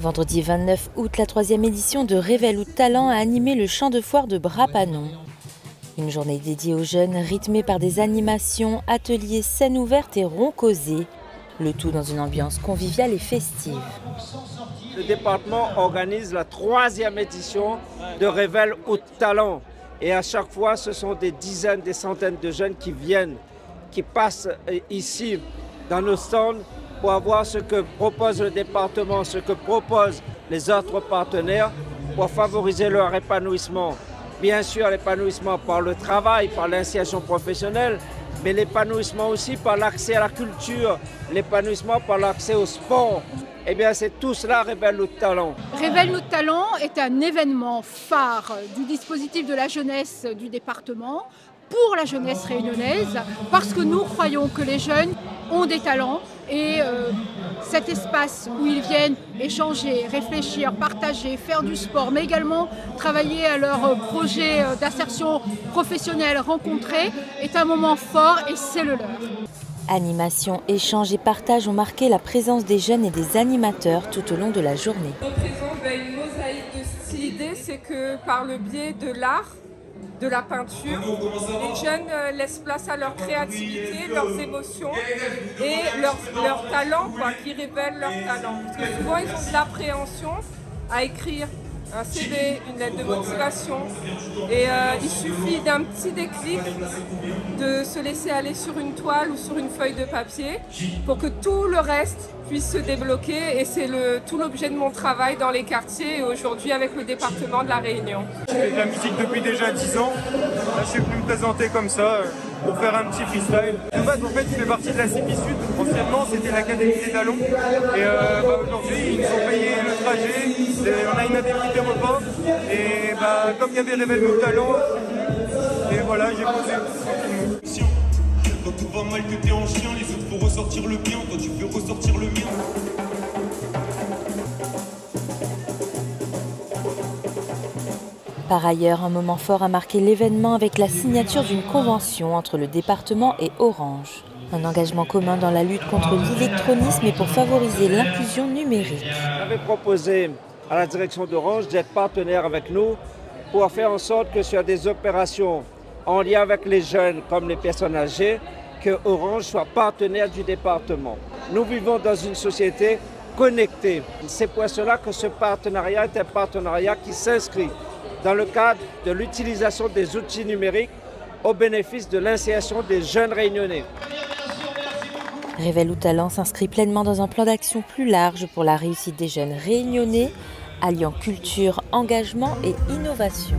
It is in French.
Vendredi 29 août, la 3e édition de Révèle ou Talent a animé le champ de foire de Bras-Panon. Une journée dédiée aux jeunes, rythmée par des animations, ateliers, scènes ouvertes et ronds causés. Le tout dans une ambiance conviviale et festive. Le département organise la 3e édition de Révèle ou Talent. Et à chaque fois, ce sont des dizaines, des centaines de jeunes qui viennent, qui passent ici dans nos stands pour voir ce que propose le département, ce que proposent les autres partenaires pour favoriser leur épanouissement. Bien sûr, l'épanouissement par le travail, par l'insertion professionnelle, mais l'épanouissement aussi par l'accès à la culture, l'épanouissement par l'accès au sport. Eh bien, c'est tout cela, Révèle ou Talent. Révèle ou Talent est un événement phare du dispositif de la jeunesse du département pour la jeunesse réunionnaise, parce que nous croyons que les jeunes ont des talents et cet espace où ils viennent échanger, réfléchir, partager, faire du sport, mais également travailler à leur projet d'insertion professionnelle rencontré est un moment fort et c'est le leur. Animation, échange et partage ont marqué la présence des jeunes et des animateurs tout au long de la journée. On représente une mosaïque de style. L'idée, c'est que par le biais de l'art, de la peinture, les jeunes laissent place à leur créativité, leurs émotions et leur talent, qui révèlent leur talent. Parce que souvent, ils ont de l'appréhension à écrire un CV, une lettre de motivation. Et il suffit d'un petit déclic de se laisser aller sur une toile ou sur une feuille de papier pour que tout le reste puisse se débloquer. Et c'est tout l'objet de mon travail dans les quartiers et aujourd'hui avec le département de la Réunion. Je fais de la musique depuis déjà 10 ans. Là, je suis venu me présenter comme ça pour faire un petit freestyle. De base, en fait, je fais partie de la CIPI Sud. Anciennement, c'était l'Académie des Talons. Et aujourd'hui, ils nous ont payé le trajet. On a une indemnité repas. Et comme il y avait Révèle ou Talent, et voilà, j'ai posé. Quand tout va mal que t'es en chien, les autres font ressortir le bien, toi tu fais ressortir le mien. Par ailleurs, un moment fort a marqué l'événement avec la signature d'une convention entre le département et Orange. Un engagement commun dans la lutte contre l'électronisme et pour favoriser l'inclusion numérique. J'avais proposé à la direction d'Orange d'être partenaire avec nous pour faire en sorte que sur des opérations en lien avec les jeunes comme les personnes âgées, que Orange soit partenaire du département. Nous vivons dans une société connectée. C'est pour cela que ce partenariat est un partenariat qui s'inscrit dans le cadre de l'utilisation des outils numériques au bénéfice de l'insertion des jeunes réunionnais. Révèle ou Talent s'inscrit pleinement dans un plan d'action plus large pour la réussite des jeunes réunionnais, alliant culture, engagement et innovation.